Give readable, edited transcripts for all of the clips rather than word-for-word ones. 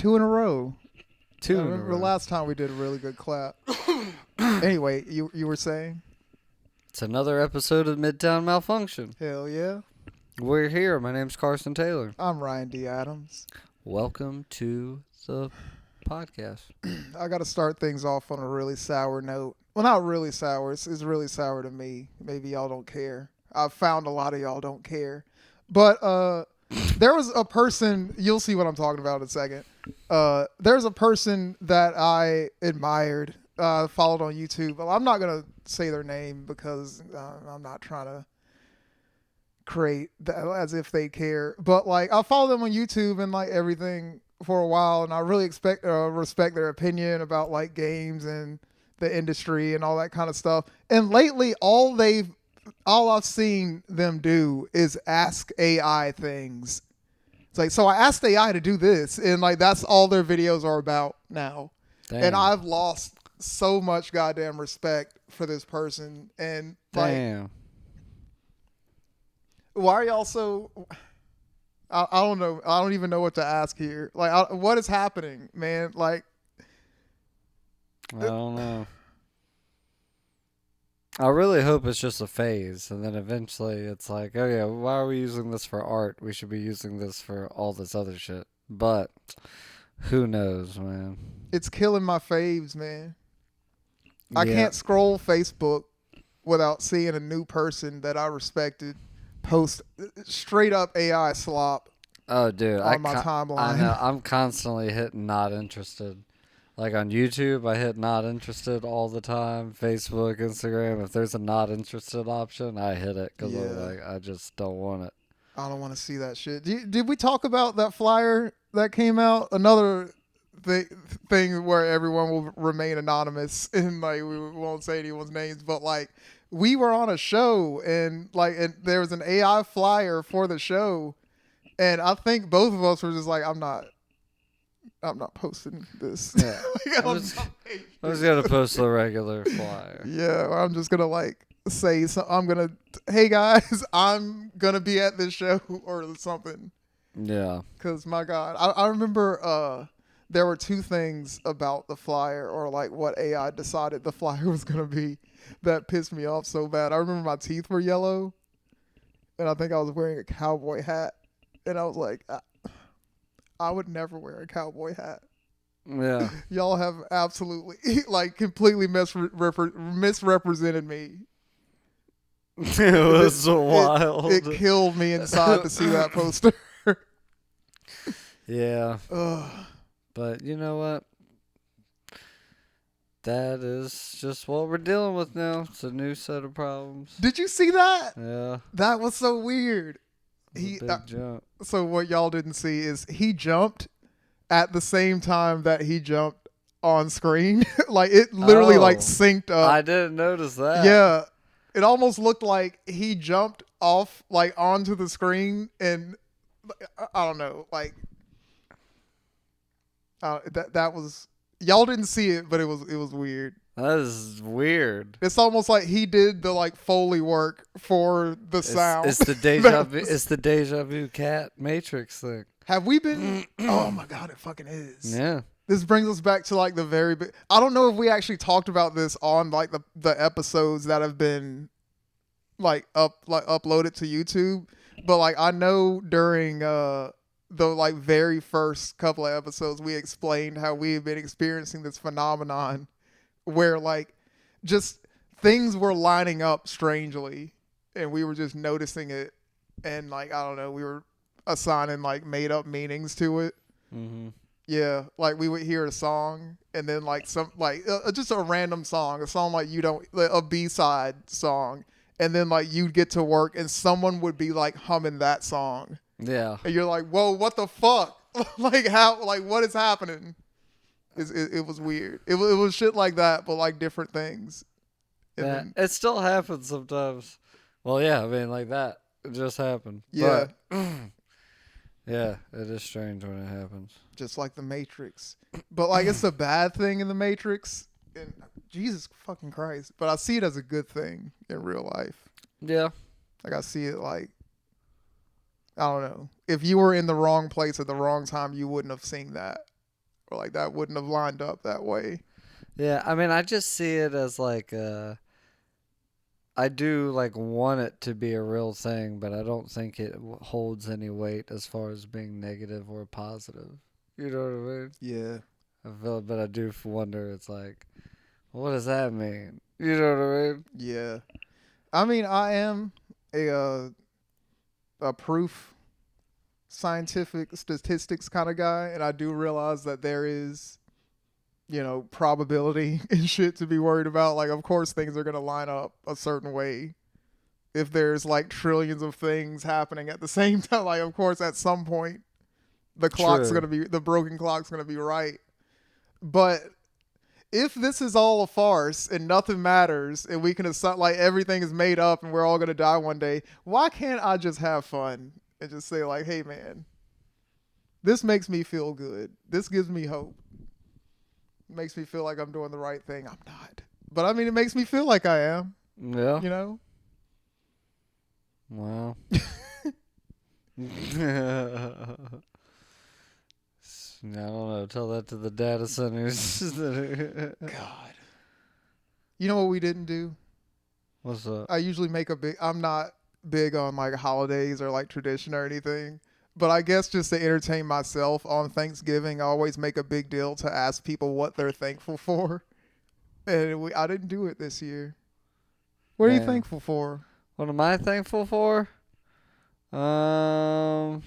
2 in a row. Two I in a remember row. last time we did a really good clap. Anyway, you were saying? It's another episode of Midtown Malfunction. Hell yeah. We're here. My name's Carson Taylor. I'm Ryan D. Adams. Welcome to the podcast. I got to start things off on a really sour note. Well, not really sour. It's really sour to me. Maybe y'all don't care. I've found a lot of y'all don't care. But there was a person, you'll see what I'm talking about in a second. There's a person that I admired, followed on YouTube. Well, I'm not going to say their name because I'm not trying to create that as if they care. But like, I follow them on YouTube and like everything for a while, and I really respect their opinion about like games and the industry and all that kind of stuff. And lately, all I've seen them do is ask AI things. It's like, so I asked AI to do this, and like that's all their videos are about now. Damn. And I've lost so much goddamn respect for this person. And like, Damn. why are y'all so? I don't know. I don't even know what to ask here. Like, what is happening, man? Like, I don't know. I really hope it's just a phase, and then eventually it's like, oh yeah, why are we using this for art? We should be using this for all this other shit. But who knows, man? it's killing my faves, man. I Yeah. can't scroll Facebook without seeing a new person that I respected post straight up AI slop Oh, dude, on my timeline. I know. I'm constantly hitting not interested. Like on YouTube, I hit not interested all the time. Facebook, Instagram. If there's a not interested option, I hit it because I'm Yeah. like, I just don't want it. I don't want to see that shit. Did we talk about that flyer that came out? Another thing where everyone will remain anonymous and like we won't say anyone's names, but like we were on a show and there was an AI flyer for the show, and I think both of us were just like, I'm not posting this. Yeah. Like, I was gonna post the regular flyer. yeah, I'm just gonna like say hey guys, I'm gonna be at this show or something. Yeah. Because my God, I remember there were two things about the flyer or like what AI decided the flyer was gonna be that pissed me off so bad. I remember my teeth were yellow, and I think I was wearing a cowboy hat, and I was like, I would never wear a cowboy hat. Yeah. Y'all have absolutely like completely misrepresented me. It was wild. It killed me inside to see that poster. Yeah. Ugh. But you know what? That is just what we're dealing with now. It's a new set of problems. Did you see that? Yeah. That was so weird. It's a big jump. So what y'all didn't see is he jumped at the same time that he jumped on screen. Like it literally like synced up. I didn't notice that. Yeah. It almost looked like he jumped off like onto the screen, and I don't know, like that was, y'all didn't see it, but it was weird. That is weird. It's almost like he did the like Foley work for the sound. It's the deja vu. It's the deja vu cat Matrix thing. Have we been? Oh my God, it fucking is. Yeah. This brings us back to like the very big. I don't know if we actually talked about this on like the episodes that have been uploaded to YouTube, but like I know during the like very first couple of episodes we explained how we have been experiencing this phenomenon where like just things were lining up strangely and we were just noticing it, and like I don't know, we were assigning like made up meanings to it. Mm-hmm. Yeah, like we would hear a song and then like some like just a random song, a song like a B-side song, and then like you'd get to work and someone would be like humming that song. Yeah. And you're like, whoa, what the fuck? Like how, like what is happening? It was weird. It was shit like that, but like different things. And Yeah. then, It still happens sometimes. Well, yeah. I mean, like that. It just happened. yeah, But, yeah. It is strange when it happens. just like the Matrix. But like it's a bad thing in the Matrix. And Jesus fucking Christ. But I see it as a good thing in real life. Yeah. Like I see it like, I don't know. If you were in the wrong place at the wrong time, you wouldn't have seen that. or like that wouldn't have lined up that way. Yeah, I mean, I just see it as like I do like want it to be a real thing, but I don't think it holds any weight as far as being negative or positive. You know what I mean? Yeah. But I do wonder. It's like, what does that mean? You know what I mean? Yeah. I mean, I am a proof scientific statistics kind of guy, and I do realize that there is, probability and shit to be worried about. Like, of course, things are gonna line up a certain way. If there's like trillions of things happening at the same time, like, of course, at some point, True. the broken clock's gonna be right. But if this is all a farce and nothing matters and we can assume like everything is made up and we're all gonna die one day, why can't I just have fun and just say like, hey man, this makes me feel good. This gives me hope. It makes me feel like I'm doing the right thing. I'm not. But I mean it makes me feel like I am, Yeah. you know? Wow. I don't know. Tell that to the data centers. God. You know what we didn't do? What's up? I usually make I'm not big on like holidays or like tradition or anything. But I guess just to entertain myself on Thanksgiving, I always make a big deal to ask people what they're thankful for. And I didn't do it this year. What are you Damn. thankful for? What am I thankful for? I don't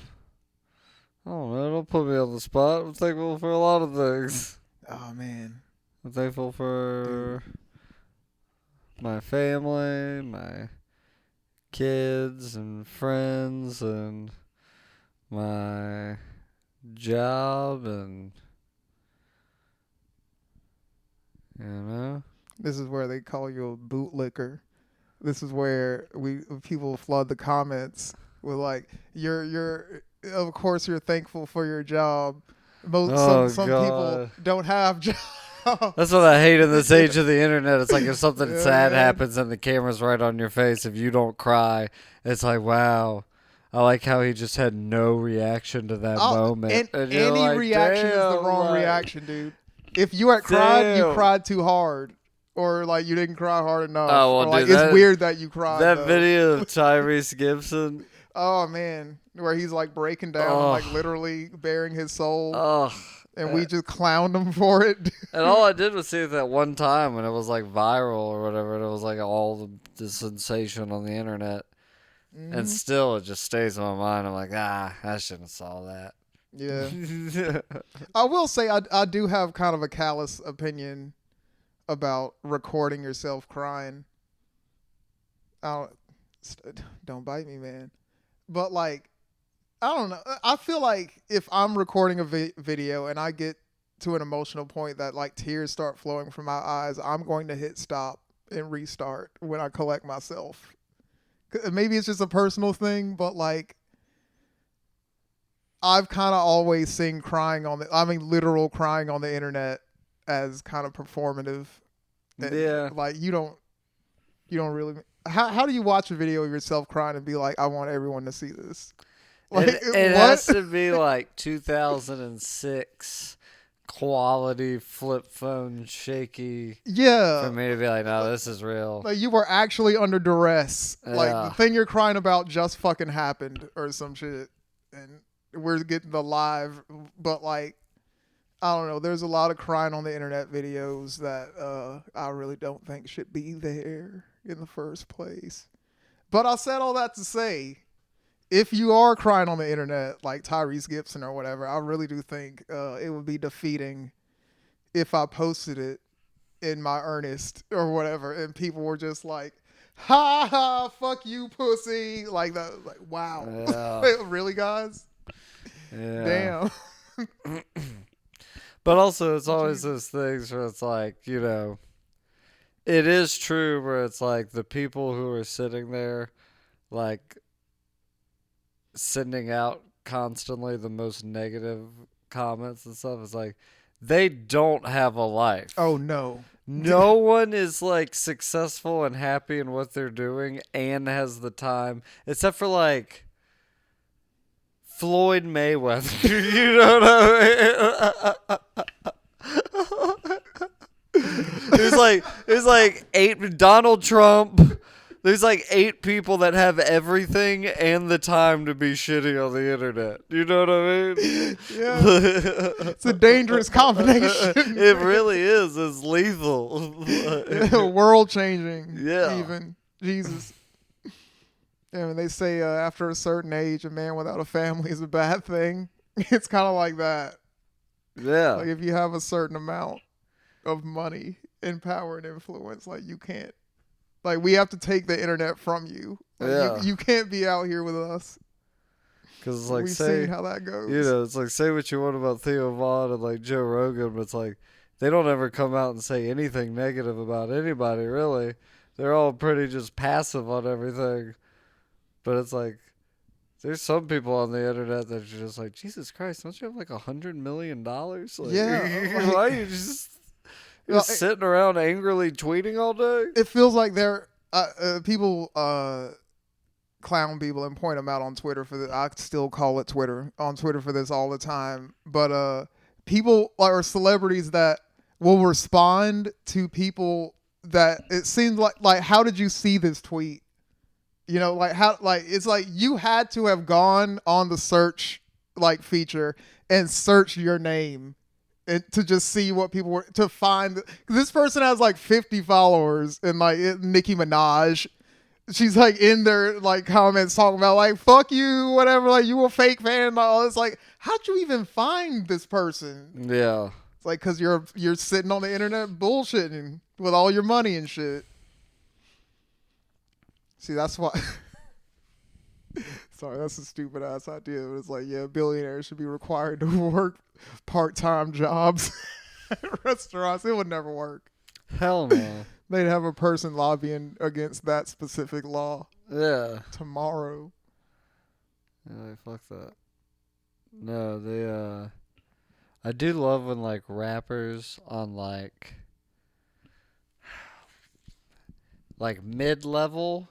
know. Don't put me on the spot. I'm thankful for a lot of things. Oh man, I'm thankful for dude. my family, my kids and friends, and my job, and you know. This is where they call you a bootlicker. This is where people flood the comments with like you're of course you're thankful for your job. Oh Some people God. don't have jobs. That's what I hate in this age of the internet. It's like if something Yeah, sad man. happens and the camera's right on your face, if you don't cry, it's like, wow. I like how he just had no reaction to that Oh, moment. and And you're any like, reaction is the damn, wrong like, reaction, dude. If you had cried, you damn. cried too hard, or like you didn't cry hard enough, Oh, well, or like dude, it's weird that you cried that though. video of Tyrese Gibson, Oh man, where he's like breaking down and like oh, literally bearing his soul, oh. and we just clowned him for it. And all I did was see it that one time when it was like viral or whatever, and it was like all the sensation on the internet. And Hmm. still, it just stays in my mind. I'm like, I shouldn't have saw that. Yeah, I will say I do have kind of a callous opinion about recording yourself crying. I don't bite me, man. But like I don't know. I feel like if I'm recording a video and I get to an emotional point that like tears start flowing from my eyes, I'm going to hit stop and restart when I collect myself. Maybe it's just a personal thing, but like I've kind of always seen literal crying on the internet as kind of performative. And Yeah. like you don't really. How do you watch a video of yourself crying and be like, I want everyone to see this? Like It what? has to be like 2006 quality flip phone shaky for Yeah, me to be like, no, this is real. like you were actually under duress. Like the Yeah. thing you're crying about just fucking happened or some shit, and we're getting the live. But like I don't know. There's a lot of crying on the internet videos that I really don't think should be there in the first place. But I said all that to say, if you are crying on the internet like Tyrese Gibson or whatever, I really do think it would be defeating if I posted it in my earnest or whatever, and people were just like, "Ha ha, fuck you, pussy!" Like that. Like wow, Yeah. really, guys? Yeah. Damn. But also, it's always Jesus. those things where it's like, it is true where it's like the people who are sitting there, like, sending out constantly the most negative comments and stuff. It's like they don't have a life. Oh no. No one is like successful and happy in what they're doing and has the time, except for like Floyd Mayweather. You know what I mean? There's like 8 Donald Trump. There's like 8 people that have everything and the time to be shitty on the internet. You know what I mean? Yeah. It's a dangerous combination. It really is. It's lethal. World changing. Yeah. Even. Jesus. Yeah, when they say after a certain age, a man without a family is a bad thing, it's kind of like that. Yeah. Like if you have a certain amount of money and power and influence, like you can't. Like we have to take the internet from you. Like, yeah. You can't be out here with us. Because it's like, we've say, seen how that goes. You know, it's like, say what you want about Theo Vaughn and like Joe Rogan, but it's like they don't ever come out and say anything negative about anybody, really. They're all pretty just passive on everything. But it's like, there's some people on the internet that are just like, Jesus Christ, don't you have like $100 million? Like, yeah. Why are you just sitting around angrily tweeting all day? It feels like they're people clown people and point them out on Twitter for this. I still call it Twitter on Twitter for this all the time. But people or celebrities that will respond to people that it seems like how did you see this tweet? You know, like how like it's like you had to have gone on the search like feature and search your name and to just see what people were to find. This person has like 50 followers and like Nicki Minaj. She's like in their like comments talking about like fuck you, whatever, like you a fake fan and all. It's like how'd you even find this person? Yeah. It's like because you're sitting on the internet bullshitting with all your money and shit. See, that's why. Sorry, that's a stupid ass idea. But it's like, yeah, billionaires should be required to work part-time jobs at restaurants. It would never work. Hell no. They'd have a person lobbying against that specific law. Yeah. Tomorrow. Yeah, like, fuck that. No, they I do love when like rappers on like mid-level,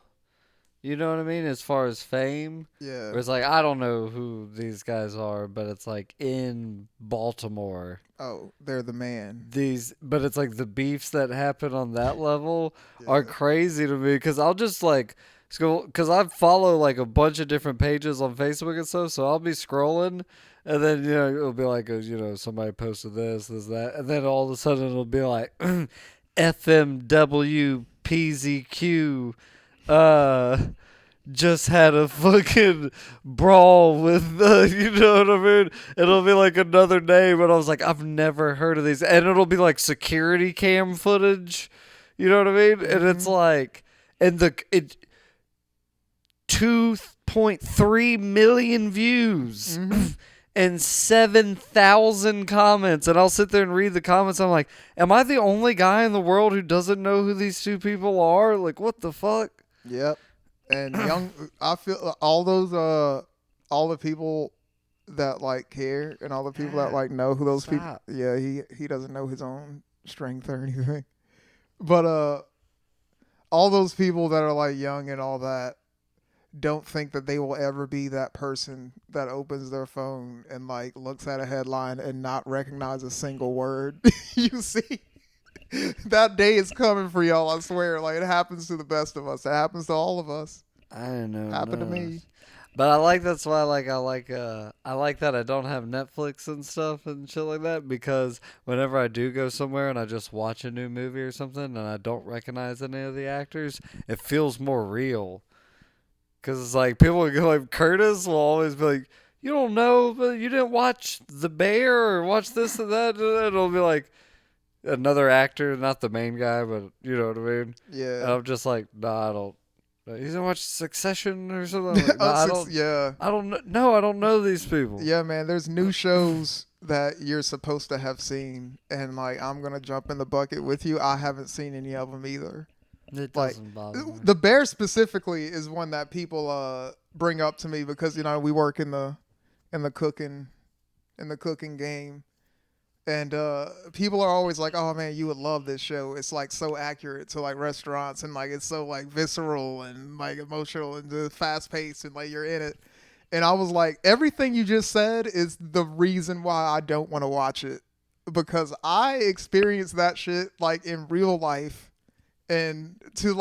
you know what I mean, as far as fame. Yeah. Where it's like I don't know who these guys are, but it's like in Baltimore. Oh, they're the man. But it's like the beefs that happen on that level are crazy to me because I'll just like because I follow like a bunch of different pages on Facebook and stuff, so I'll be scrolling and then it'll be like somebody posted this that, and then all of a sudden it'll be like FMW PZQ just had a fucking brawl with you know what I mean? It'll be like another name and I was like, I've never heard of these, and it'll be like security cam footage, you know what I mean? And it's like, and it 2.3 million views and 7,000 comments, and I'll sit there and read the comments. I'm like, am I the only guy in the world who doesn't know who these two people are? Like, what the fuck? Yep. And I feel all those all the people that like care and all the people that like know who those people. Yeah, he doesn't know his own strength or anything. But all those people that are like young and all that don't think that they will ever be that person that opens their phone and like looks at a headline and not recognize a single word. You see. That day is coming for y'all, I swear. Like, it happens to the best of us. It happens to all of us. I don't know. Happened to me. But I like that's why I like that I don't have Netflix and stuff and shit like that, because whenever I do go somewhere and I just watch a new movie or something and I don't recognize any of the actors, it feels more real. Because it's like people will go like Curtis will always be like, you don't know, but you didn't watch The Bear or watch this and that, and it'll be like another actor, not the main guy, but you know what I mean? Yeah. And I'm just like, nah, I don't. You didn't watch Succession or something? Like, nah, I don't. Yeah. I don't know. I don't know these people. Yeah, man. There's new shows that you're supposed to have seen, and like I'm gonna jump in the bucket with you. I haven't seen any of them either. It doesn't bother me. The Bear specifically is one that people bring up to me because we work in the cooking game. And people are always like, "Oh man, you would love this show. It's like so accurate to like restaurants, and like it's so like visceral and like emotional and fast paced, and like you're in it." And I was like, everything you just said is the reason why I don't want to watch it, because I experienced that shit like in real life, and to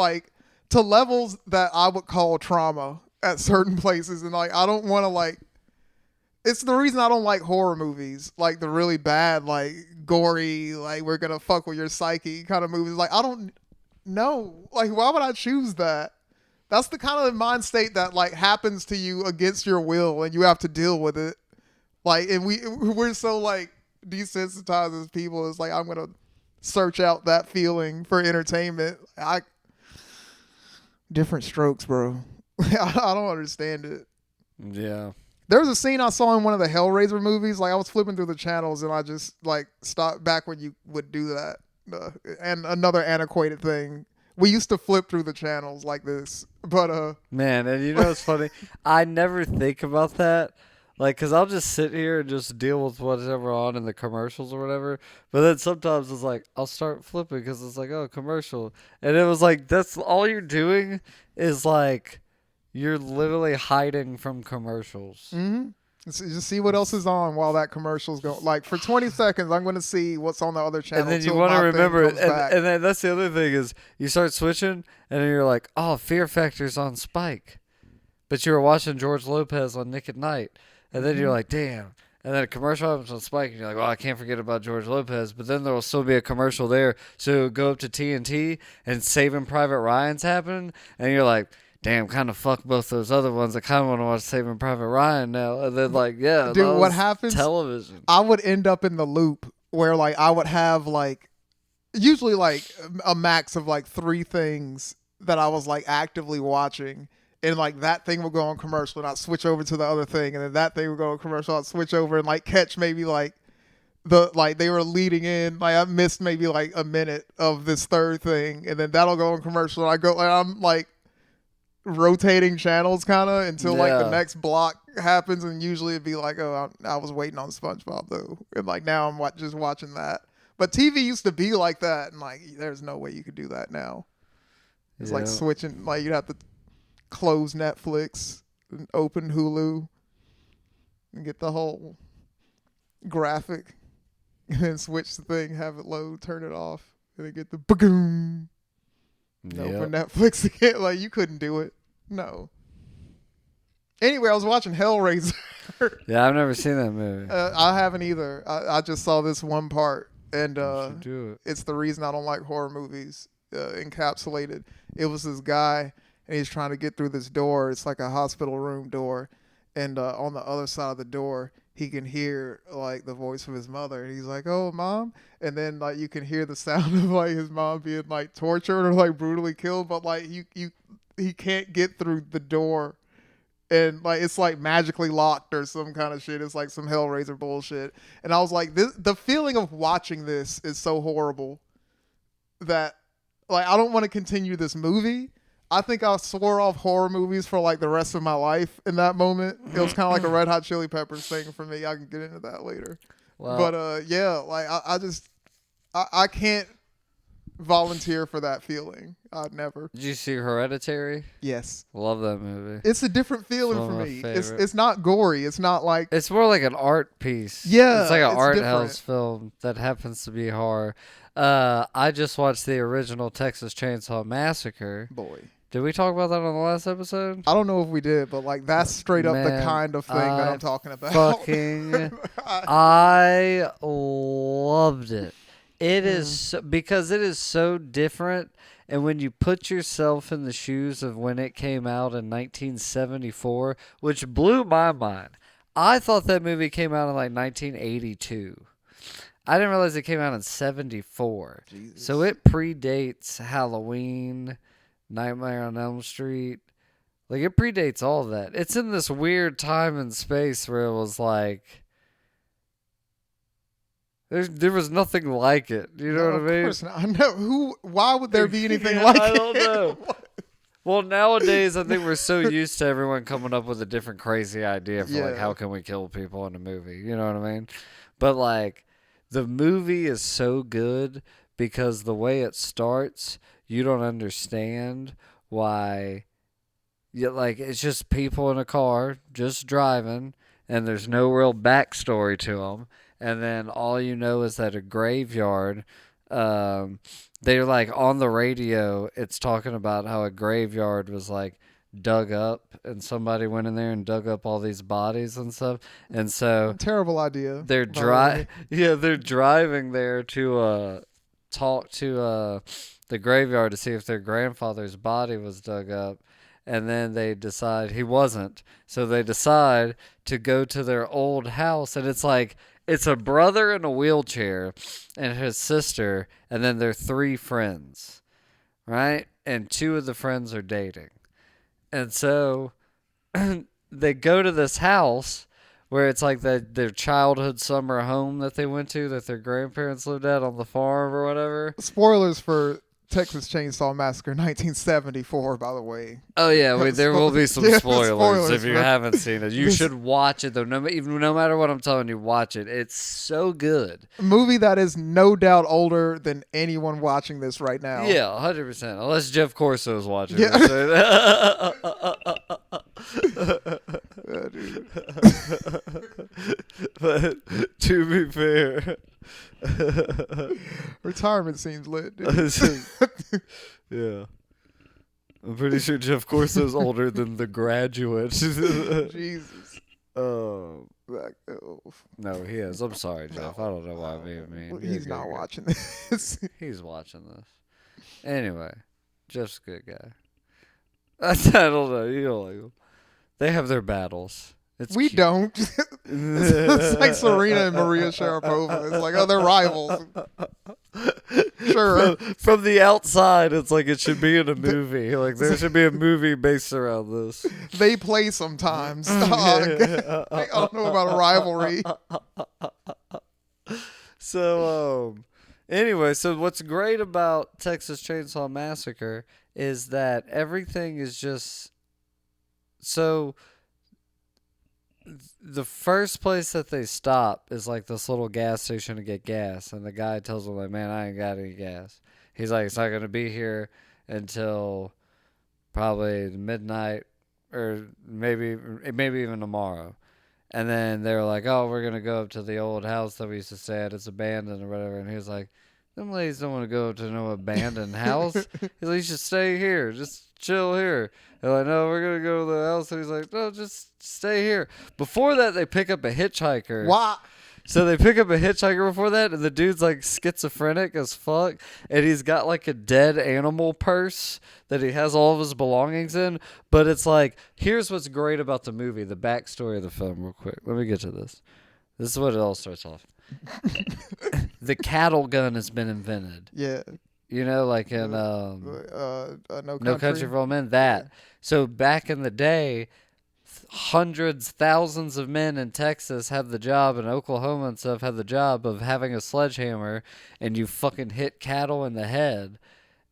levels that I would call trauma at certain places. And like I don't want to like, it's the reason I don't like horror movies, like the really bad, like gory, like we're gonna fuck with your psyche kind of movies. Like I don't know, like why would I choose that? That's the kind of mind state that like happens to you against your will, and you have to deal with it. Like, and we're so like desensitized as people. It's like I'm gonna search out that feeling for entertainment. I different strokes, bro. I don't understand it. Yeah. There was a scene I saw in one of the Hellraiser movies. Like I was flipping through the channels and I just like stopped back when you would do that. And another antiquated thing. We used to flip through the channels like this, but Man, and you know what's funny? I never think about that. Like, cause I'll just sit here and just deal with whatever on in the commercials or whatever. But then sometimes it's like I'll start flipping because it's like, oh, commercial, and it was like that's all you're doing is like you're literally hiding from commercials. mm-hmm. Just see what else is on while that commercial's going. Like for 20 seconds, I'm going to see what's on the other channel. And then you till want to my thing remember it, comes back. and then that's the other thing is you start switching, and then you're like, oh, Fear Factor's on Spike, but you were watching George Lopez on Nick at Night, and then you're like, damn. And then a commercial happens on Spike, and you're like, well, I can't forget about George Lopez. But then there will still be a commercial there. So go up to TNT, and Saving Private Ryan's happening, and you're like, damn, kind of fuck both those other ones. I kind of want to watch Saving Private Ryan now. And then, like, yeah. Dude, what happens? Television. I would end up in the loop where, like, I would have, like, usually, like, a max of, like, 3 things that I was, like, actively watching. And like that thing would go on commercial and I'd switch over to the other thing, and then that thing would go on commercial, I'd switch over and like catch maybe like they were leading in, like I missed maybe like a minute of this third thing, and then that'll go on commercial and I go like I'm like rotating channels kind of until like the next block happens, and usually it'd be like, oh, I was waiting on SpongeBob though, and like now I'm just watching that. But TV used to be like that, and like there's no way you could do that now. It's like switching, like you'd have to close Netflix and open Hulu and get the whole graphic and then switch the thing, have it load, turn it off, and then get the boom. Open Netflix again. Like you couldn't do it. No. Anyway, I was watching Hellraiser. Yeah, I've never seen that movie. I haven't either. I just saw this one part, and do it. It's the reason I don't like horror movies. Encapsulated. It was this guy, and he's trying to get through this door. It's like a hospital room door, and on the other side of the door, he can hear like the voice of his mother, and he's like, "Oh, mom," and then like you can hear the sound of like his mom being like tortured or like brutally killed, but like he can't get through the door, and like it's like magically locked or some kind of shit. It's like some Hellraiser bullshit, and I was like, the feeling of watching this is so horrible that like I don't want to continue this movie. I think I swore off horror movies for like the rest of my life in that moment. It was kind of like a Red Hot Chili Peppers thing for me. I can get into that later. Wow. But yeah, like I can't volunteer for that feeling. I'd never. Did you see Hereditary? Yes. Love that movie. It's a different feeling for me. It's not gory. It's not like. It's more like an art piece. Yeah. It's like an art house film that happens to be horror. I just watched the original Texas Chainsaw Massacre. Boy. Did we talk about that on the last episode? I don't know if we did, but like that's straight up the kind of thing that I'm talking about. I loved it. It is because it is so different, and when you put yourself in the shoes of when it came out in 1974, which blew my mind. I thought that movie came out in like 1982. I didn't realize it came out in 74. Jesus. So it predates Halloween, Nightmare on Elm Street. Like, it predates all of that. It's in this weird time and space where it was like, there was nothing like it. You know what I mean? Of course not. No, why would there be anything like it? I don't know. Well, nowadays, I think we're so used to everyone coming up with a different crazy idea for, like, how can we kill people in a movie? You know what I mean? But, like, the movie is so good because the way it starts, you don't understand why Yeah, like it's just people in a car just driving, and there's no real backstory to them. And then all you know is that a graveyard. Um, they're like on the radio. It's talking about how a graveyard was like dug up, and somebody went in there and dug up all these bodies and stuff. And so Terrible idea. they're by the way. yeah, they're driving there to talk to the graveyard to see if their grandfather's body was dug up, and then they decide he wasn't. So they decide to go to their old house, and it's like it's a brother in a wheelchair and his sister, and then their three friends, right? And two of the friends are dating. And so they go to this house where it's like their childhood summer home that they went to that their grandparents lived at on the farm or whatever. Spoilers for Texas Chainsaw Massacre 1974, by the way. Oh yeah, there will be some Yeah, spoilers if you bro. haven't seen it. You should watch it though. No matter what I'm telling you, watch it. It's so good. A movie that is no doubt older than anyone watching this right now. Yeah, 100%. Unless Jeff Corso is watching Yeah. this. Yeah, dude. But to be fair, Retirement seems lit, dude. yeah. I'm pretty sure Jeff Corso's older than The Graduate. Jesus. Oh. Oh. No, he is. I'm sorry, Jeff. I don't know why I'm being mean. He's not watching this. He's watching this. Anyway, Jeff's a good guy. I don't know. You don't like him. They have their battles. We cute. don't. It's like Serena and Maria Sharapova. It's like, oh, they're rivals. Sure. From the outside, it's like it should be in a movie. Like there should be a movie based around this. They play sometimes. I don't know about a rivalry. So, anyway, so what's great about Texas Chainsaw Massacre is that everything is just so. The first place that they stop is like this little gas station to get gas, and the guy tells them like, "Man, I ain't got any gas." He's like, "It's not gonna be here until probably midnight, or maybe even tomorrow." And then they were like, "Oh, we're gonna go up to the old house that we used to stay at. It's abandoned or whatever." And he was like, "Them ladies don't want to go up to no abandoned house." He's like, "You should stay here. Just chill here." They're like, "No, we're gonna go to the house." And he's like, "No, just stay here." Before that, they pick up a hitchhiker. Why? So they pick up a hitchhiker before that, and the dude's like schizophrenic as fuck, and he's got like a dead animal purse that he has all of his belongings in. But it's like, here's what's great about the movie, the backstory of the film, real quick. Let me get to this. This is what it all starts off. The cattle gun has been invented. Yeah. You know, like in No Country for Old Men. That. So back in the day, hundreds, thousands of men in Texas had the job, and Oklahoma and stuff had the job of having a sledgehammer, and you fucking hit cattle in the head,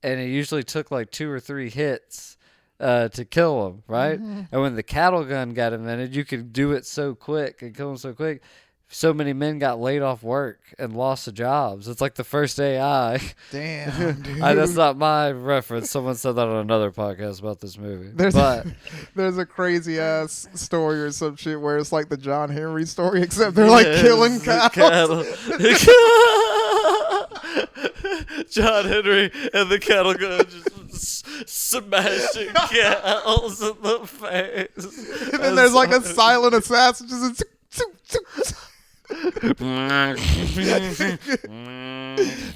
and it usually took like 2 or 3 hits to kill them, right? Mm-hmm. And when the cattle gun got invented, you could do it so quick and kill them so quick. So many men got laid off work and lost their jobs. It's like the first AI. Damn, dude. That's not my reference. Someone said that on another podcast about this movie. There's a crazy ass story or some shit where it's like the John Henry story, except they're like killing cattle. John Henry and the cattle gun just smashing cows in the face. And then there's like a silent assassin just.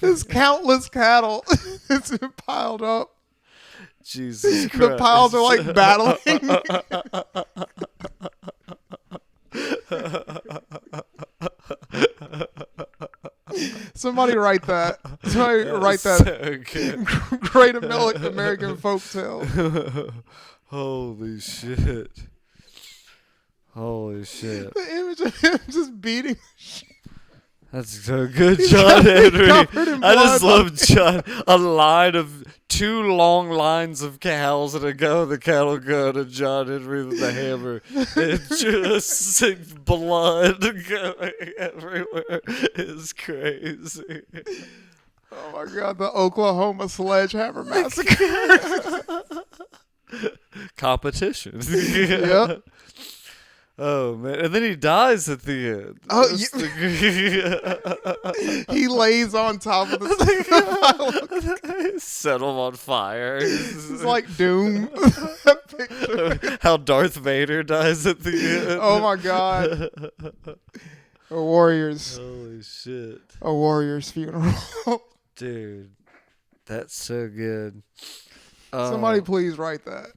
There's countless cattle. It's been piled up. Jesus Christ. The piles are like battling. Somebody write that. Somebody write that. So great American folktale. Holy shit. Holy shit. The image of him just beating the shit. That's so good, John Henry. I just love John. A line of 2 long lines of cows and a guy with a cattle gun and John Henry with a hammer. And just blood going everywhere. It's crazy. Oh my God, the Oklahoma Sledgehammer Massacre. competition. Yep. Oh man, and then he dies at the end. Oh, That's he lays on top of the set him on fire. It's like Doom. That picture. How Darth Vader dies at the end. Oh my god. A warrior's Holy shit. a warrior's funeral. Dude, that's so good. Somebody please write that.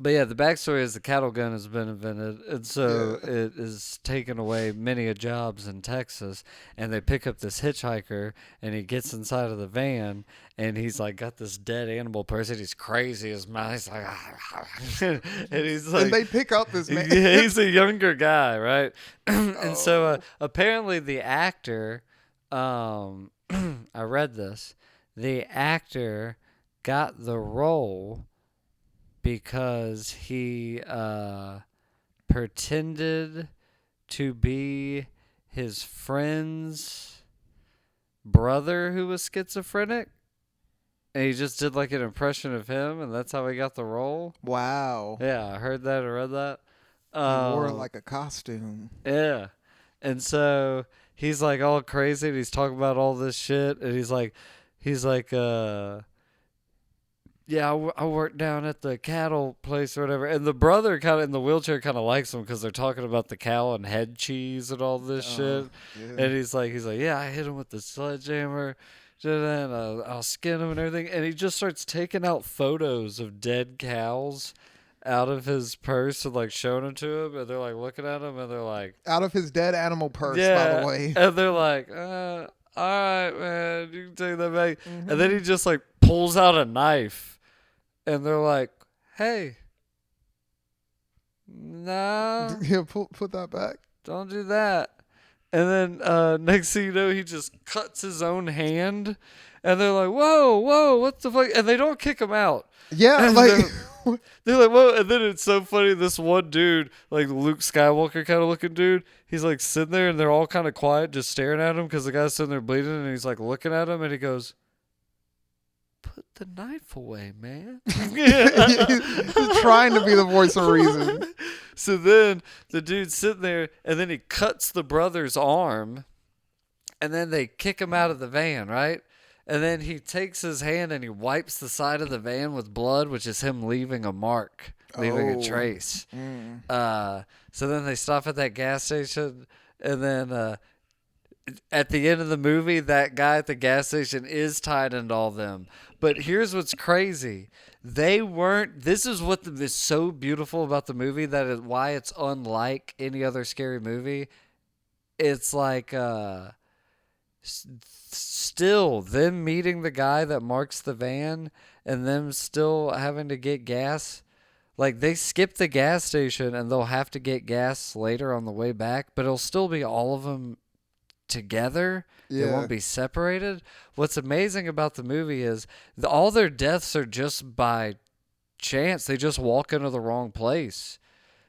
But yeah, the backstory is the cattle gun has been invented, and so it is taken away many jobs in Texas. And they pick up this hitchhiker, and he gets inside of the van, and he's like got this dead animal person. He's crazy as man. He's like, and he's like, And they pick up this man. yeah, he's a younger guy, right? And so apparently the actor, I read this, the actor got the role because he pretended to be his friend's brother who was schizophrenic. And he just did like an impression of him, and that's how he got the role. Wow. Yeah, I heard that. I read that. He wore like a costume. Yeah. And so he's like all crazy, and he's talking about all this shit, and he's like, yeah, I work down at the cattle place or whatever. And the brother kind of in the wheelchair kind of likes him because they're talking about the cow and head cheese and all this shit. Yeah. And he's like, yeah, I hit him with the sledgehammer, and I'll skin him and everything. And he just starts taking out photos of dead cows out of his purse and like showing them to him. And they're like looking at him, and they're like, Out of his dead animal purse, yeah. by the way. And they're like, all right, man, you can take that back. Mm-hmm. And then he just like pulls out a knife. And they're like, hey, no. Yeah, put that back. Don't do that. And then next thing you know, he just cuts his own hand. And they're like, whoa, what the fuck? And they don't kick him out. Yeah, and like... They're like, whoa. And then it's so funny. This one dude, like Luke Skywalker kind of looking dude, he's like sitting there and they're all kind of quiet, just staring at him because the guy's sitting there bleeding. And he's like looking at him and he goes, put the knife away, man. He's trying to be the voice of reason. So then the dude's sitting there, and then he cuts the brother's arm, and then they kick him out of the van, right? And then he takes his hand and he wipes the side of the van with blood, which is him leaving a mark, leaving a trace. So then they stop at that gas station, and then at the end of the movie, that guy at the gas station is tied into all them. But here's what's crazy. They weren't... This is what is so beautiful about the movie, that is why it's unlike any other scary movie. It's like... still, them meeting the guy that marks the van and them still having to get gas... Like, they skip the gas station and they'll have to get gas later on the way back, but it'll still be all of them together. Yeah. They won't be separated. What's amazing about the movie is all their deaths are just by chance. They just walk into the wrong place.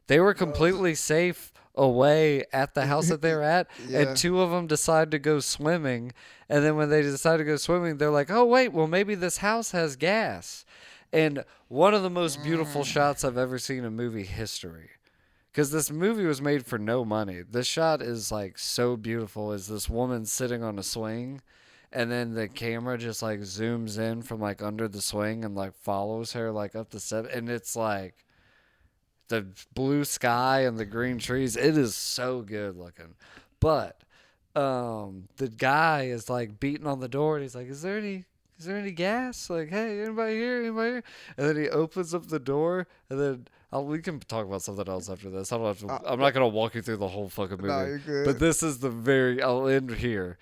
They were completely safe away at the house that they were at, and two of them decide to go swimming. And then when they decide to go swimming, they're like, oh, wait, well, maybe this house has gas. And one of the most beautiful shots I've ever seen in movie history. Because this movie was made for no money. This shot is like so beautiful. Is this woman sitting on a swing, and then the camera just like zooms in from like under the swing and like follows her like up the step, and it's like the blue sky and the green trees. It is so good looking. But the guy is like beating on the door, and he's like, "Is there any gas? Like, hey, anybody here? Anybody here?" And then he opens up the door, and then we can talk about something else after this. I'm not going to walk you through the whole fucking movie. No, you're good. But this is I'll end here.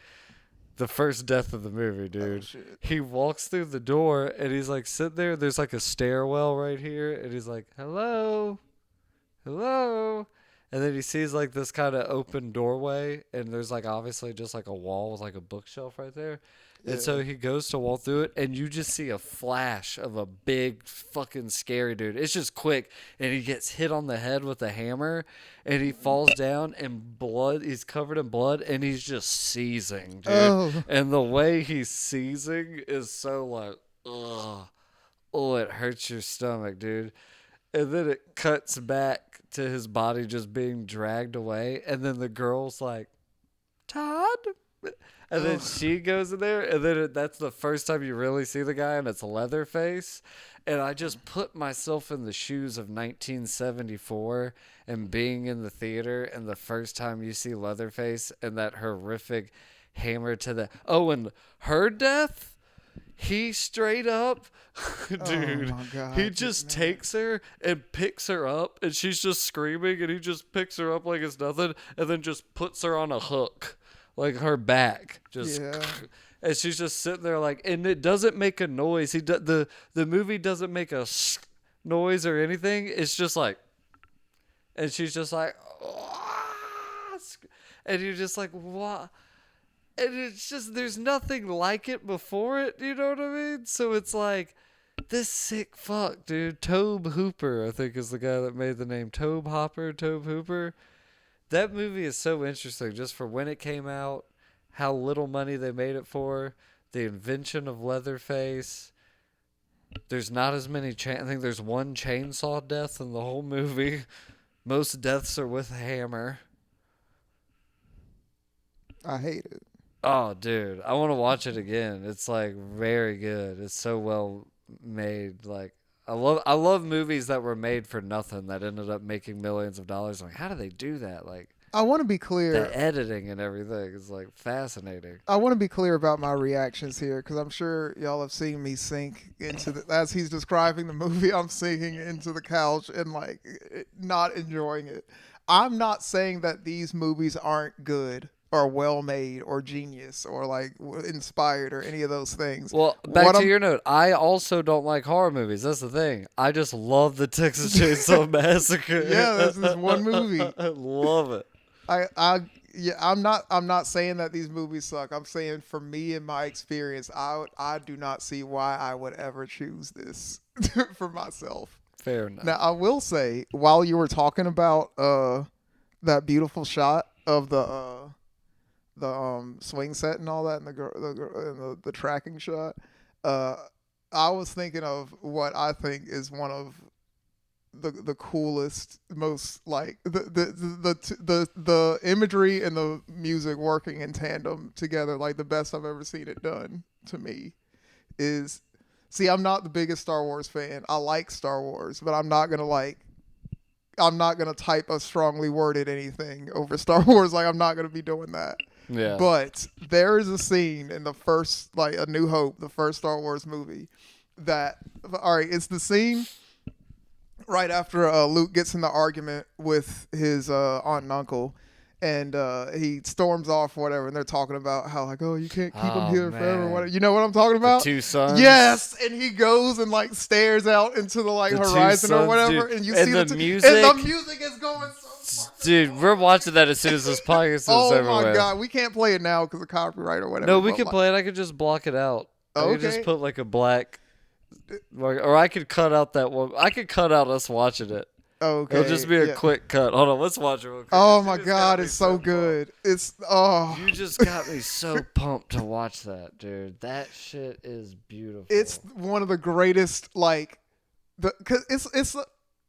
The first death of the movie, dude. Oh, shit. He walks through the door, and he's like sitting there. There's like a stairwell right here, and he's like, hello. And then he sees like this kind of open doorway, and there's like obviously just like a wall with like a bookshelf right there. Yeah. And so he goes to walk through it, and you just see a flash of a big fucking scary dude. It's just quick, and he gets hit on the head with a hammer, and he falls down, and blood. He's covered in blood, and he's just seizing, dude. Oh. And the way he's seizing is so like, ugh. Oh, it hurts your stomach, dude. and then it cuts back to his body just being dragged away, and then the girl's like, Todd? And then Ugh. she goes in there, and then that's the first time you really see the guy, and it's Leatherface. And I just put myself in the shoes of 1974 and being in the theater, and the first time you see Leatherface and that horrific hammer to the. Oh, and her death? He straight up, dude, Oh my he god, just man. takes her and picks her up, and she's just screaming, and he just picks her up like it's nothing, and then just puts her on a hook, like her back, just, Yeah. and she's just sitting there like, and it doesn't make a noise. The movie doesn't make a noise or anything. It's just like, and she's just like, and you're just like, what? And it's just, there's nothing like it before it, you know what I mean? So it's like, this sick fuck, dude. Tobe Hooper, I think, is the guy that made the name. Tobe Hooper. That movie is so interesting just for when it came out, how little money they made it for, the invention of Leatherface. There's not as many, I think there's one chainsaw death in the whole movie. Most deaths are with a hammer. I hate it. Oh, dude, I want to watch it again. It's like very good. It's so well made. Like I love movies that were made for nothing that ended up making millions of dollars. Like, how do they do that? Like I want to be clear. the editing and everything is like fascinating. I want to be clear about my reactions here because I'm sure y'all have seen me sink into the as he's describing the movie. I'm sinking into the couch and like not enjoying it. I'm not saying that these movies aren't good or well made or genius or like inspired or any of those things. Well, back What to I'm your note. I also don't like horror movies. That's the thing. I just love the Texas Chainsaw Massacre. yeah, this is one movie. I love it. Yeah, I'm not saying that these movies suck. I'm saying for me in my experience, I do not see why I would ever choose this for myself. Fair enough. Now, I will say while you were talking about that beautiful shot of the swing set and all that and the tracking shot, I was thinking of what I think is one of the coolest, most like the imagery and the music working in tandem together, like the best I've ever seen it done to me is. See, I'm not the biggest Star Wars fan. I like Star Wars, but I'm not gonna type a strongly worded anything over Star Wars. Like I'm not gonna be doing that. Yeah. But there is a scene in the first, like A New Hope, the first Star Wars movie, that all right, it's the scene right after Luke gets in the argument with his aunt and uncle, and he storms off or whatever, and they're talking about how like, oh, you can't keep him here forever. Man. Whatever. You know what I'm talking about? The two sons. Yes, and he goes and like stares out into the like The two horizon or sons, whatever, dude. and you And see the the music. and the music is going so. Dude, we're watching that as soon as this podcast is Oh everywhere. my god, we can't play it now because of copyright or whatever. No, we but, can like, play it. I could just block it out. I could just Okay. put like a black, or I could cut out that one. I could cut out us watching it. Okay. It'll just be a yeah. quick cut. Hold on, let's watch it real quick. Oh You my just got god, me it's so pumped. good. It's oh. You just got me so pumped to watch that, dude. That shit is beautiful. It's one of the greatest like cuz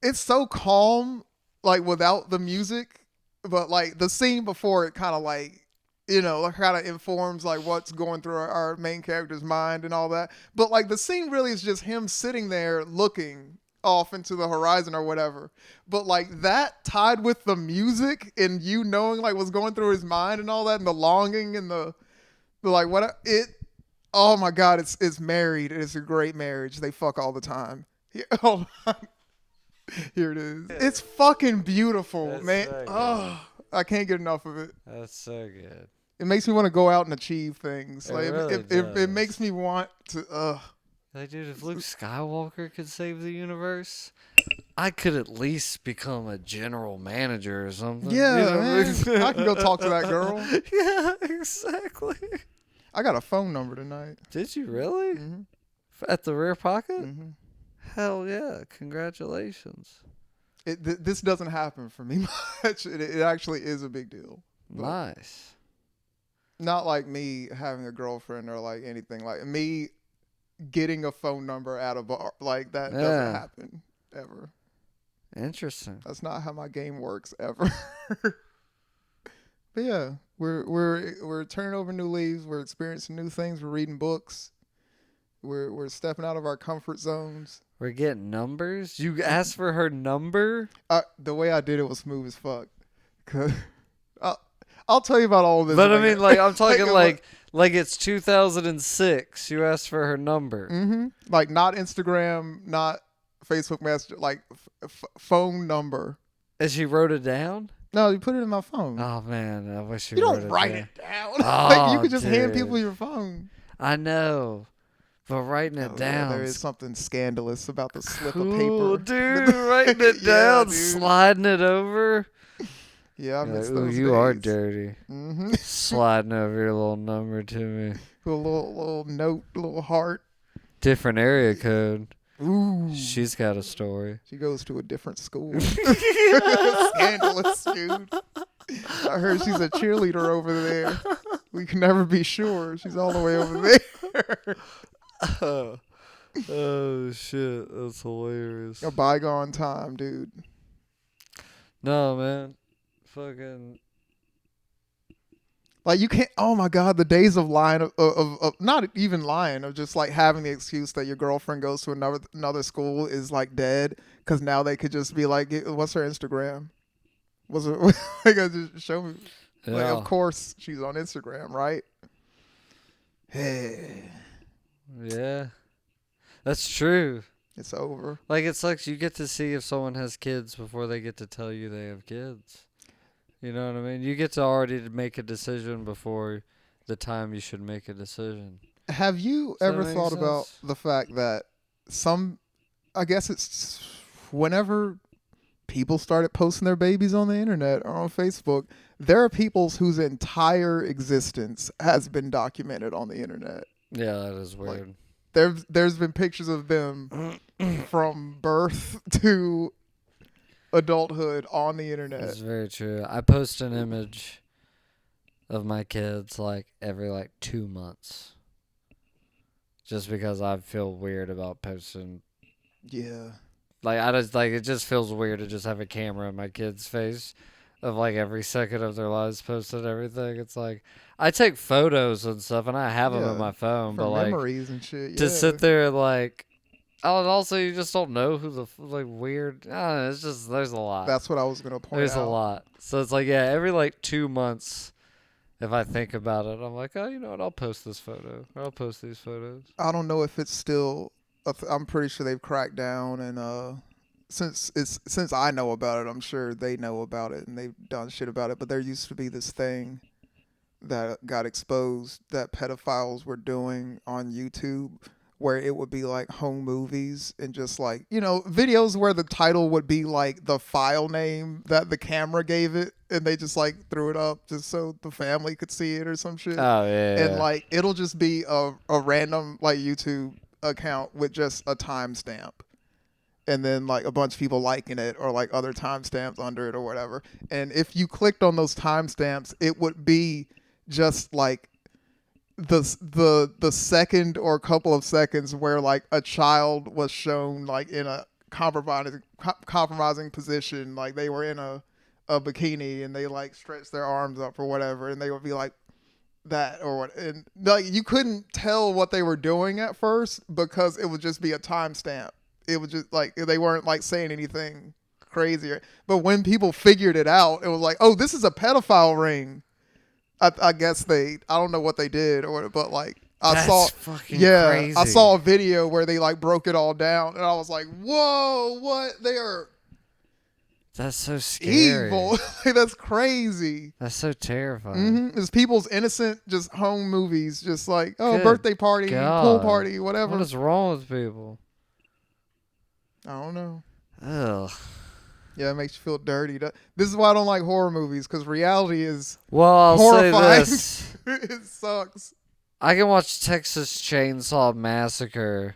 it's so calm like without the music, but like the scene before it kind of like like kind of informs like what's going through our main character's mind and all that. But like the scene really is just him sitting there looking off into the horizon or whatever. But like that tied with the music and you knowing like what's going through his mind and all that and the longing and the like what it oh my god, it's married. It's a great marriage. They fuck all the time. Oh, here it is. It's fucking beautiful, That's man. so good. Oh, I can't get enough of it. That's so good. It makes me want to go out and achieve things. It Like really it does. makes me want to. Like, dude, if Luke Skywalker could save the universe, I could at least become a general manager or something. Yeah, You know what I man. mean? I can go talk to that girl. Yeah, exactly. I got a phone number tonight. Did you really? Mhm. At the rear pocket? Mhm. Hell yeah! Congratulations. This doesn't happen for me much. It actually is a big deal. But Nice. not like me having a girlfriend or like anything. Like me getting a phone number at a bar. Like that Yeah. doesn't happen ever. Interesting. That's not how my game works ever. But yeah, we're turning over new leaves. We're experiencing new things. We're reading books. We're stepping out of our comfort zones. We're getting numbers? You asked for her number? The way I did it was smooth as fuck. 'Cause I'll tell you about all of this. But I mean, like, I'm talking like like it's 2006. You asked for her number. mm-hmm. Like not Instagram, not Facebook Messenger, like phone number. And she wrote it down? No, you put it in my phone. Oh, man. I wish you wrote don't write down. it down. Oh, Like you could just hand dude. people your phone. I know. But writing it down. There is something scandalous about the slip cool, of paper. dude. Writing it down, dude. sliding it over. Yeah, I miss Ooh, those you days. are dirty. Mm-hmm. Sliding over your little number to me. A little note, little heart. Different area code. Ooh. She's got a story. She goes to a different school. Scandalous, dude. I heard she's a cheerleader over there. We can never be sure. She's all the way over there. Oh shit, that's hilarious. A bygone time, dude. No, man. Fucking. Like you can't. Oh my God, the days of lying, of not even lying, of just like having the excuse that your girlfriend goes to another school is like dead. Because now they could just be like, "What's her Instagram? Was it like just show me?" Yeah. Like, of course she's on Instagram, right? Hey, Yeah. That's true. it's over. Like, it sucks. You get to see if someone has kids before they get to tell you they have kids. You know what I mean? You get to already make a decision before the time you should make a decision. Have you Does that ever make thought sense? about the fact that I guess it's whenever people started posting their babies on the internet or on Facebook, there are people whose entire existence has been documented on the internet. Yeah, that is weird. There's been pictures of them from birth to adulthood on the internet. That's very true. I post an image of my kids like every 2 months. Just because I feel weird about posting. Yeah. Like, I just, like, it just feels weird to just have a camera in my kid's face of like every second of their lives posted everything. It's like, I take photos and stuff and I have them Yeah, in my phone, For but like memories and shit. to Yeah. sit there and like, oh, and also you just don't know who the like weird. I don't know, it's just there's a lot. That's what I was gonna point There's out. a lot. So it's like, yeah, every 2 months, if I think about it, I'm like, oh, you know what? I'll post this photo. Or I'll post these photos. I don't know if it's still. I'm pretty sure they've cracked down, and since I know about it, I'm sure they know about it and they've done shit about it. But there used to be this thing that got exposed that pedophiles were doing on YouTube, where it would be like home movies and just like, videos where the title would be like the file name that the camera gave it, and they just like threw it up just so the family could see it or some shit. Oh yeah. And like it'll just be a random like YouTube account with just a timestamp, and then like a bunch of people liking it or like other timestamps under it or whatever. And if you clicked on those timestamps, it would be just like the second or a couple of seconds where like a child was shown like in a compromising position, like they were in a bikini and they like stretched their arms up or whatever, and they would be like that or what, and like you couldn't tell what they were doing at first because it would just be a timestamp. It was just like they weren't like saying anything crazy, but when people figured it out, it was like, oh, this is a pedophile ring. I guess I don't know what they did but like That's fucking crazy. I saw a video where they like broke it all down, and I was like, whoa, what? They are That's so scary. evil. That's crazy. That's so terrifying. It's people's innocent, just home movies, just like, oh, Good birthday party, God. pool party, whatever. What is wrong with people? I don't know. Ugh. Yeah, it makes you feel dirty. This is why I don't like horror movies, because reality is Well, I'll say horrifying. this. It sucks. I can watch Texas Chainsaw Massacre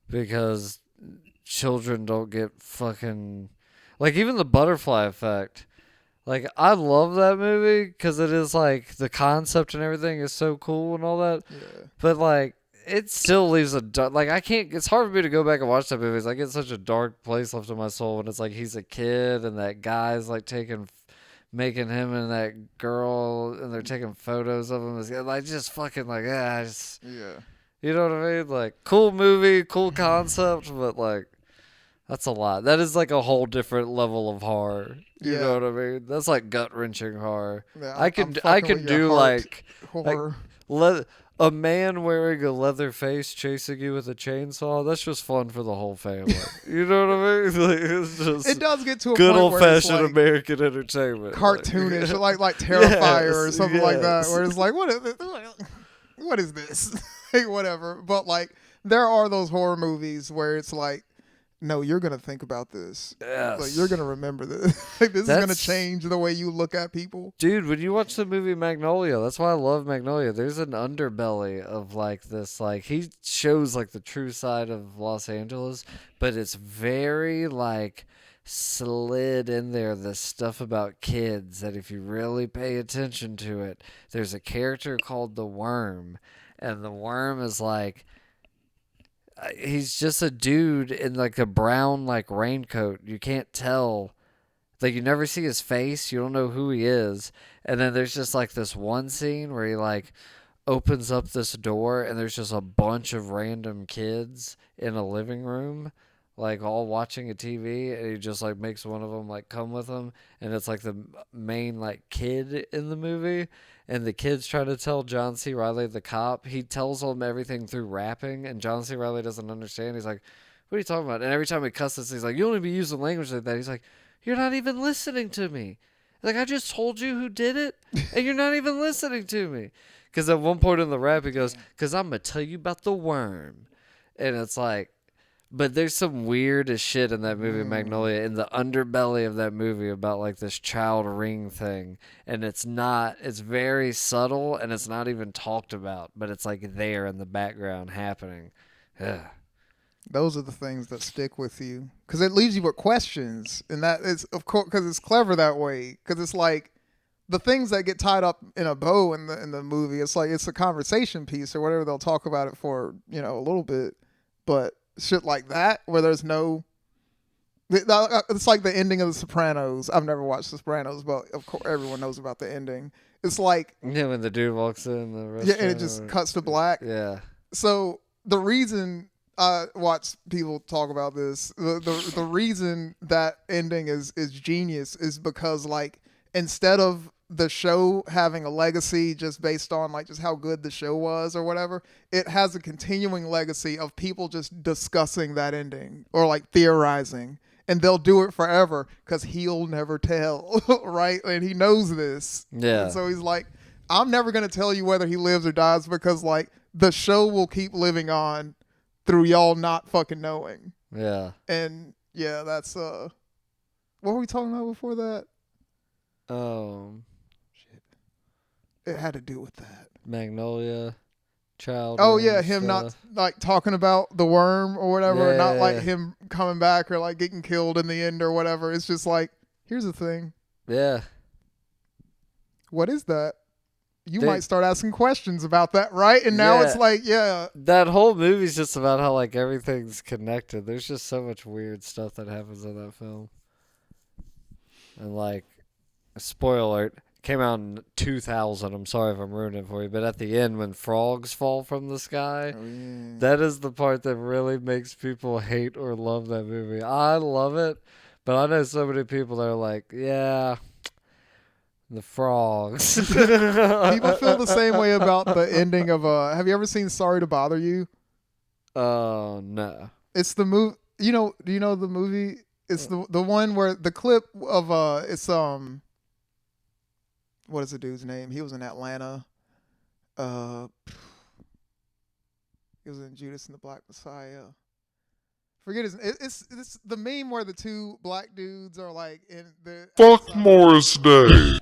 because children don't get fucking... Like, even the Butterfly Effect. Like, I love that movie because it is, like, the concept and everything is so cool and all that. Yeah. But, like, it still leaves a like I can't. It's hard for me to go back and watch that movie. I get such a dark place left in my soul when it's like he's a kid and that guy's like making him and that girl and they're taking photos of him. As, like just fucking like just, Yeah. you know what I mean? Like cool movie, cool concept, but like that's a lot. That is like a whole different level of horror. You know what I mean? That's like gut wrenching horror. Yeah, I fucking could with your do heart like horror. a man wearing a leather face chasing you with a chainsaw. That's just fun for the whole family. You know what I mean? Like, it's just It does get to a good point old where it's fashioned like American entertainment, cartoonish, like Terrifier or Yes, something like that, yes. where it's like, what is this? Like, whatever. But like, there are those horror movies where it's like, no, you're gonna think about this. Yes. Like, you're gonna remember this. Like, this is gonna That's- change the way you look at people. Dude, when you watch the movie Magnolia, that's why I love Magnolia. There's an underbelly of like this, like he shows like the true side of Los Angeles, but it's very like slid in there this stuff about kids that if you really pay attention to it, there's a character called the Worm, and the Worm is like he's just a dude in like a brown like raincoat. You can't tell. Like you never see his face, you don't know who he is. And then there's just like this one scene where he like opens up this door and there's just a bunch of random kids in a living room like all watching a TV, and he just like makes one of them like come with him, and it's like the main like kid in the movie, and the kid's trying to tell John C. Reilly, the cop, he tells him everything through rapping, and John C. Reilly doesn't understand. He's like, what are you talking about? And every time he cusses, he's like, you don't even be using language like that. He's like, you're not even listening to me. Like, I just told you who did it, and you're not even listening to me. Because at one point in the rap, he goes, because I'm going to tell you about the worm. And it's like, but there's some weird as shit in that movie, Magnolia, in the underbelly of that movie about like this child ring thing. And it's very subtle, and it's not even talked about, but it's like there in the background happening. Ugh. Those are the things that stick with you because it leaves you with questions, and that is, of course, because it's clever that way. Because it's like the things that get tied up in a bow in the movie. It's like it's a conversation piece or whatever. They'll talk about it for a little bit, but shit like that where there's no. It's like the ending of The Sopranos. I've never watched The Sopranos, but of course everyone knows about the ending. It's like Yeah, when the dude walks in the restaurant. and it just cuts to black. Yeah. So the reason I watch people talk about this, the reason that ending is genius is because like instead of the show having a legacy just based on like just how good the show was or whatever, it has a continuing legacy of people just discussing that ending or like theorizing, and they'll do it forever because he'll never tell, right? And he knows this. Yeah. And so he's like, I'm never gonna tell you whether he lives or dies because like the show will keep living on through y'all not fucking knowing. Yeah. And yeah, that's what were we talking about before that? Shit. It had to do with that. Magnolia, child. Oh ring yeah, him stuff. not like talking about the worm or whatever, not like Yeah. him coming back or like getting killed in the end or whatever. It's just like, here's the thing. Yeah. What is that? You Dude. might start asking questions about that, right? And now it's Yeah. like, yeah. That whole movie's just about how like everything's connected. There's just so much weird stuff that happens in that film. And like, spoiler alert, came out in 2000. I'm sorry if I'm ruining it for you, but at the end when frogs fall from the sky, Oh, yeah. that is the part that really makes people hate or love that movie. I love it, but I know so many people that are like, yeah, the frogs. People feel the same way about the ending of have you ever seen Sorry to Bother You? Oh, no. It's the movie. Do you know the movie? It's the one where the clip of it's what is the dude's name? He was in Atlanta. He was in Judas and the Black Messiah. Forget his. It's the meme where the two black dudes are like in the. Fuck Morris Day.